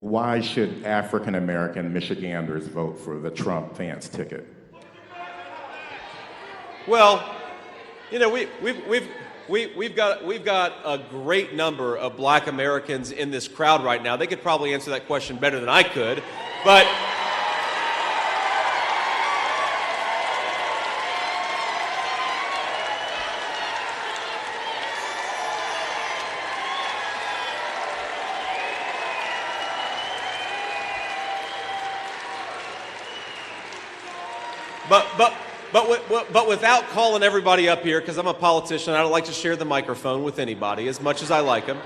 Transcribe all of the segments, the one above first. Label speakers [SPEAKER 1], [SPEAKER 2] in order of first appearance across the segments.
[SPEAKER 1] Why should African-American Michiganders vote for the Trump-Vance ticket?
[SPEAKER 2] Well, you know, we've got a great number of Black Americans in this crowd right now. They could probably answer that question better than I could, but But without calling everybody up here, because I'm a politician, I don't like to share the microphone with anybody as much as I like them.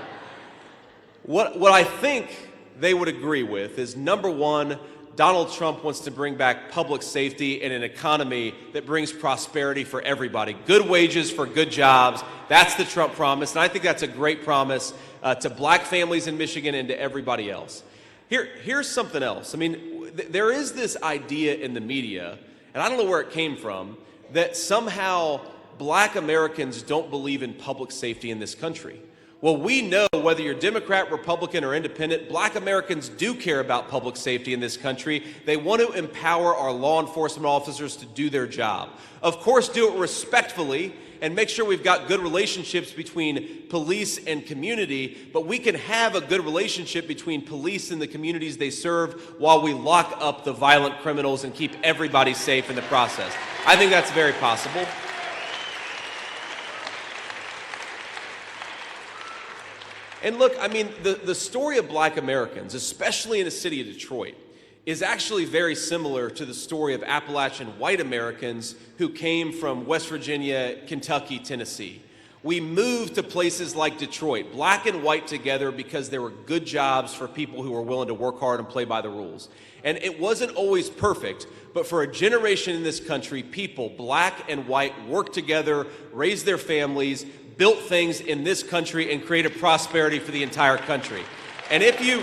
[SPEAKER 2] What I think they would agree with is, number one, Donald Trump wants to bring back public safety and an economy that brings prosperity for everybody. Good wages for good jobs. That's the Trump promise, and I think that's a great promise to Black families in Michigan and to everybody else. Here's something else. I mean, there is this idea in the media, and I don't know where it came from, that somehow Black Americans don't believe in public safety in this country. Well, we know whether you're Democrat, Republican, or Independent, Black Americans do care about public safety in this country. They want to empower our law enforcement officers to do their job. Of course, do it respectfully and make sure we've got good relationships between police and community, but we can have a good relationship between police and the communities they serve while we lock up the violent criminals and keep everybody safe in the process. I think that's very possible. And look, I mean, the story of Black Americans, especially in the city of Detroit, is actually very similar to the story of Appalachian white Americans who came from West Virginia, Kentucky, Tennessee. We moved to places like Detroit, Black and white together, because there were good jobs for people who were willing to work hard and play by the rules. And it wasn't always perfect, but for a generation in this country, people, Black and white, worked together, raised their families, built things in this country, and created prosperity for the entire country. And if you...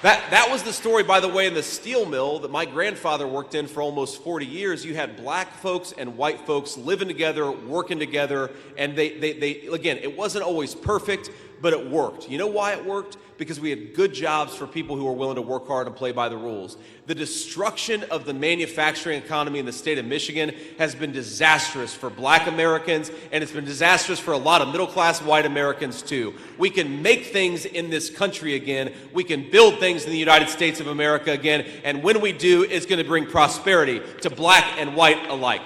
[SPEAKER 2] That was the story, by the way, in the steel mill that my grandfather worked in for almost 40 years. You had Black folks and white folks living together, working together, and they again, it wasn't always perfect, but it worked. You know why it worked? Because we had good jobs for people who were willing to work hard and play by the rules. The destruction of the manufacturing economy in the state of Michigan has been disastrous for Black Americans, and it's been disastrous for a lot of middle-class white Americans too. We can make things in this country again. We can build things in the United States of America again, and when we do, it's going to bring prosperity to Black and white alike.